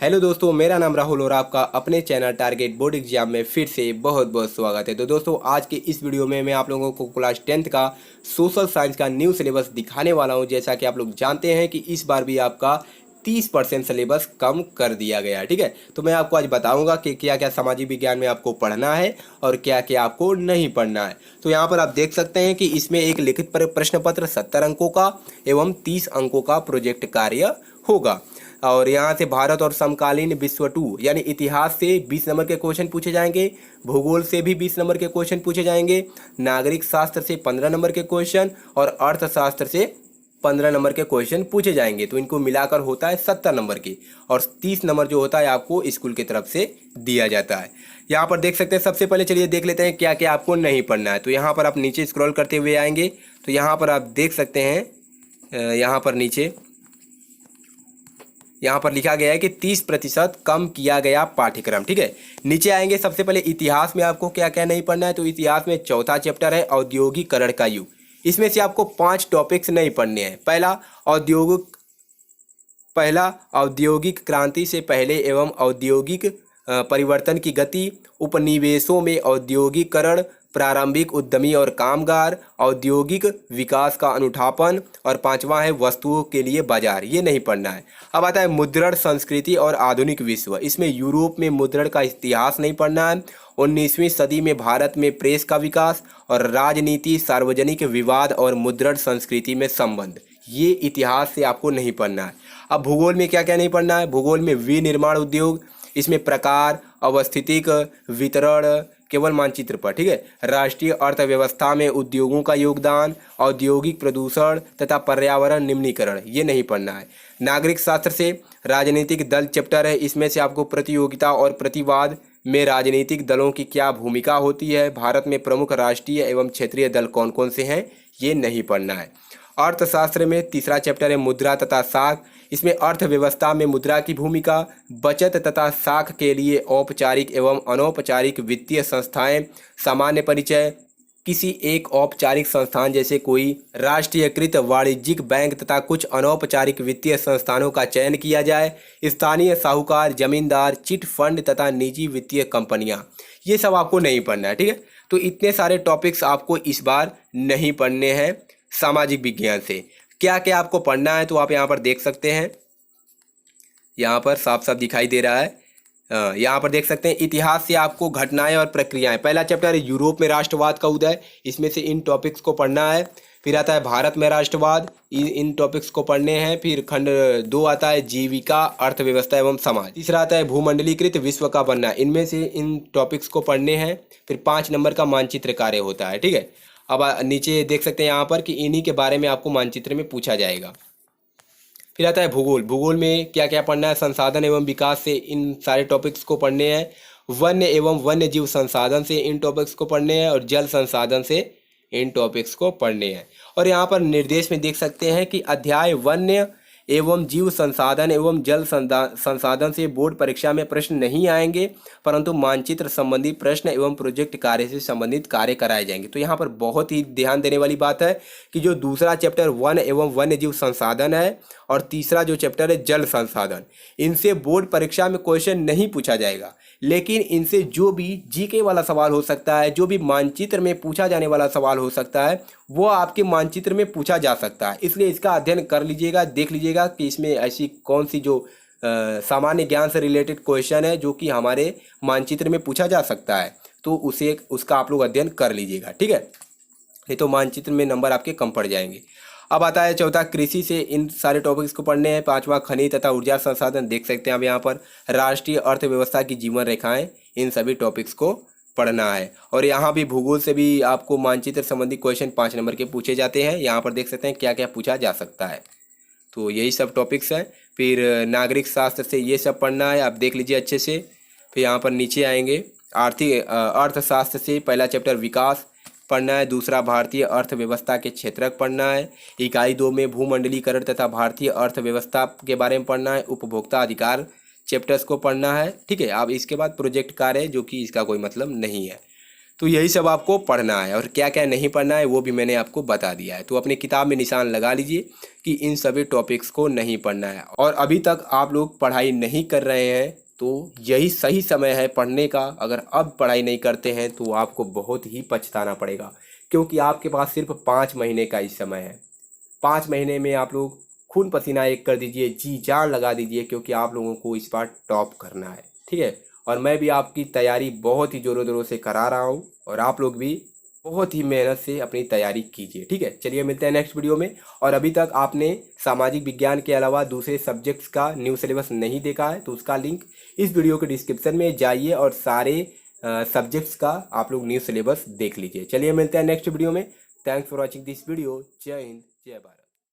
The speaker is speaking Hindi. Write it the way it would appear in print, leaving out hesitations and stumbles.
हेलो दोस्तों, मेरा नाम राहुल और आपका अपने चैनल टारगेट बोर्ड एग्जाम में फिर से बहुत बहुत स्वागत है। तो दोस्तों, आज के इस वीडियो में मैं आप लोगों को क्लास 10th का सोशल साइंस का न्यू सिलेबस दिखाने वाला हूं। जैसा कि आप लोग जानते हैं कि इस बार भी आपका 30% सिलेबस कम कर दिया गया है। ठीक है, तो मैं आपको आज बताऊंगा कि क्या क्या सामाजिक विज्ञान में आपको पढ़ना है और क्या क्या आपको नहीं पढ़ना है। तो यहाँ पर आप देख सकते हैं कि इसमें एक लिखित प्रश्न पत्र 70 अंकों का एवं 30 अंकों का प्रोजेक्ट कार्य होगा। और यहाँ से भारत और समकालीन विश्व 2 यानी इतिहास से 20 नंबर के क्वेश्चन पूछे जाएंगे, भूगोल से भी 20 नंबर के क्वेश्चन पूछे जाएंगे, नागरिक शास्त्र से 15 नंबर के क्वेश्चन और अर्थशास्त्र से 15 नंबर के क्वेश्चन पूछे जाएंगे। तो इनको मिलाकर होता है 70 नंबर के, और 30 नंबर जो होता है आपको स्कूल की तरफ से दिया जाता है। यहाँ पर देख सकते हैं, सबसे पहले चलिए देख लेते हैं क्या क्या आपको नहीं पढ़ना है। तो यहाँ पर आप नीचे स्क्रॉल करते हुए आएंगे तो यहाँ पर आप देख सकते हैं, यहाँ पर लिखा गया है कि 30% कम किया गया पाठ्यक्रम। ठीक है, नीचे आएंगे, सबसे पहले इतिहास में आपको क्या क्या नहीं पढ़ना है। तो इतिहास में चौथा चैप्टर है औद्योगिकरण का युग। इसमें से आपको 5 टॉपिक्स नहीं पढ़ने हैं। पहला औद्योगिक क्रांति से पहले एवं औद्योगिक परिवर्तन की गति, उपनिवेशों में औद्योगिकरण, प्रारंभिक उद्यमी और कामगार, औद्योगिक विकास का अनुठापन, और 5वां है वस्तुओं के लिए बाजार। ये नहीं पढ़ना है। अब आता है मुद्रण संस्कृति और आधुनिक विश्व। इसमें यूरोप में मुद्रण का इतिहास नहीं पढ़ना है, 19वीं सदी में भारत में प्रेस का विकास और राजनीति, सार्वजनिक विवाद और मुद्रण संस्कृति में संबंध। ये इतिहास से आपको नहीं पढ़ना है। अब भूगोल में क्या क्या नहीं पढ़ना है। भूगोल में विनिर्माण उद्योग, इसमें प्रकार, अवस्थितिक, वितरण, केवल मानचित्र पर। ठीक है, राष्ट्रीय अर्थव्यवस्था में उद्योगों का योगदान, औद्योगिक प्रदूषण तथा पर्यावरण निम्नीकरण, ये नहीं पढ़ना है। नागरिक शास्त्र से राजनीतिक दल चैप्टर है। इसमें से आपको प्रतियोगिता और प्रतिवाद में राजनीतिक दलों की क्या भूमिका होती है, भारत में प्रमुख राष्ट्रीय एवं क्षेत्रीय दल कौन कौन से हैं, ये नहीं पढ़ना है। अर्थशास्त्र में तीसरा चैप्टर है मुद्रा तथा साख। इसमें अर्थव्यवस्था में मुद्रा की भूमिका, बचत तथा साख के लिए औपचारिक एवं अनौपचारिक वित्तीय संस्थाएं, सामान्य परिचय, किसी एक औपचारिक संस्थान जैसे कोई राष्ट्रीयकृत वाणिज्यिक बैंक तथा कुछ अनौपचारिक वित्तीय संस्थानों का चयन किया जाए, स्थानीय साहूकार, जमींदार, चिट फंड तथा निजी वित्तीय कंपनियां, ये सब आपको नहीं पढ़ना है। ठीक है, तो इतने सारे टॉपिक्स आपको इस बार नहीं पढ़ने हैं। सामाजिक विज्ञान से क्या क्या आपको पढ़ना है तो आप यहाँ पर देख सकते हैं, यहाँ पर साफ साफ दिखाई दे रहा है। यहाँ पर देख सकते हैं, इतिहास से आपको घटनाएं और प्रक्रियाएं। पहला चैप्टर है यूरोप में राष्ट्रवाद का उदय, इसमें से इन टॉपिक्स को पढ़ना है। फिर आता है भारत में राष्ट्रवाद, इन टॉपिक्स को पढ़ने हैं। फिर खंड 2 आता है जीविका, अर्थव्यवस्था एवं समाज। तीसरा आता है भूमंडलीकृत विश्व का बनना, इनमें से इन टॉपिक्स को पढ़ने हैं। फिर 5 नंबर का मानचित्र कार्य होता है। ठीक है, अब नीचे देख सकते हैं यहाँ पर कि इन्हीं के बारे में आपको मानचित्र में पूछा जाएगा। फिर आता है भूगोल। भूगोल में क्या क्या पढ़ना है, संसाधन एवं विकास से इन सारे टॉपिक्स को पढ़ने हैं। वन्य एवं वन्य जीव संसाधन से इन टॉपिक्स को पढ़ने हैं, और जल संसाधन से इन टॉपिक्स को पढ़ने हैं। और यहाँ पर निर्देश में देख सकते हैं कि अध्याय वन्य एवं जीव संसाधन एवं जल संसाधन से बोर्ड परीक्षा में प्रश्न नहीं आएंगे, परंतु मानचित्र संबंधी प्रश्न एवं प्रोजेक्ट कार्य से संबंधित कार्य कराए जाएंगे। तो यहाँ पर बहुत ही ध्यान देने वाली बात है कि जो दूसरा चैप्टर वन एवं वन्य जीव संसाधन है और तीसरा जो चैप्टर है जल संसाधन, इनसे बोर्ड परीक्षा में क्वेश्चन नहीं पूछा जाएगा, लेकिन इनसे जो भी जीके वाला सवाल हो सकता है, जो भी मानचित्र में पूछा जाने वाला सवाल हो सकता है, वो आपके मानचित्र में पूछा जा सकता है। इसलिए इसका अध्ययन कर लीजिएगा, देख लीजिएगा कि इसमें ऐसी कौन सी जो सामान्य ज्ञान से रिलेटेड क्वेश्चन है जो कि हमारे मानचित्र में पूछा जा सकता है, तो उसका आप लोग अध्ययन कर लीजिएगा। ठीक है, नहीं तो मानचित्र में नंबर आपके कम पड़ जाएंगे। अब आता है चौथा कृषि से इन सारे टॉपिक्स को पढ़ने हैं। 5वां खनिज तथा ऊर्जा संसाधन, देख सकते हैं आप यहाँ पर राष्ट्रीय अर्थव्यवस्था की जीवन रेखाएं, इन सभी टॉपिक्स को पढ़ना है। और यहाँ भी भूगोल से भी आपको मानचित्र संबंधी क्वेश्चन 5 नंबर के पूछे जाते हैं। यहाँ पर देख सकते हैं क्या क्या पूछा जा सकता है, तो यही सब टॉपिक्स हैं। फिर नागरिक शास्त्र से ये सब पढ़ना है, आप देख लीजिए अच्छे से। फिर यहाँ पर नीचे आएंगे, अर्थशास्त्र से पहला चैप्टर विकास पढ़ना है, दूसरा भारतीय अर्थव्यवस्था के क्षेत्रक पढ़ना है, इकाई 2 में भूमंडलीकरण तथा भारतीय अर्थव्यवस्था के बारे में पढ़ना है, उपभोक्ता अधिकार चैप्टर्स को पढ़ना है। ठीक है, अब इसके बाद प्रोजेक्ट कार्य, जो कि इसका कोई मतलब नहीं है। तो यही सब आपको पढ़ना है और क्या क्या नहीं पढ़ना है वो भी मैंने आपको बता दिया है। तो अपनी किताब में निशान लगा लीजिए कि इन सभी टॉपिक्स को नहीं पढ़ना है। और अभी तक आप लोग पढ़ाई नहीं कर रहे हैं तो यही सही समय है पढ़ने का। अगर अब पढ़ाई नहीं करते हैं तो आपको बहुत ही पछताना पड़ेगा, क्योंकि आपके पास सिर्फ 5 महीने का ही समय है। 5 महीने में आप लोग खून पसीना एक कर दीजिए, जी जान लगा दीजिए, क्योंकि आप लोगों को इस बार टॉप करना है। ठीक है, और मैं भी आपकी तैयारी बहुत ही ज़ोरों ज़ोरों से करा रहा हूँ और आप लोग भी बहुत ही मेहनत से अपनी तैयारी कीजिए। ठीक है, चलिए मिलते हैं नेक्स्ट वीडियो में। और अभी तक आपने सामाजिक विज्ञान के अलावा दूसरे सब्जेक्ट्स का न्यू सिलेबस नहीं देखा है तो उसका लिंक इस वीडियो के डिस्क्रिप्शन में जाइए और सारे सब्जेक्ट्स का आप लोग न्यू सिलेबस देख लीजिए। चलिए मिलते हैं नेक्स्ट वीडियो में। Thanks for watching this video. जय हिंद, जय भारत।